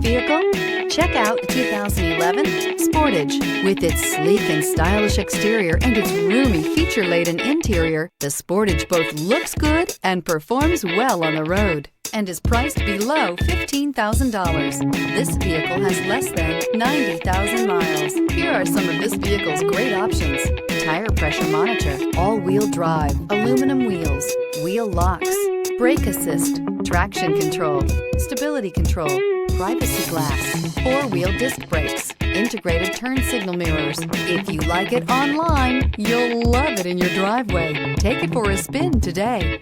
vehicle? Check out the 2011 Sportage. With its sleek and stylish exterior and its roomy, feature-laden interior, the Sportage both looks good and performs well on the road and is priced below $15,000. This vehicle has less than 90,000 miles. Here are some of this vehicle's great options: tire pressure monitor, all-wheel drive, aluminum wheels, wheel locks, brake assist, traction control, stability control, privacy glass, four-wheel disc brakes, integrated turn signal mirrors. If you like it online, you'll love it in your driveway. Take it for a spin today.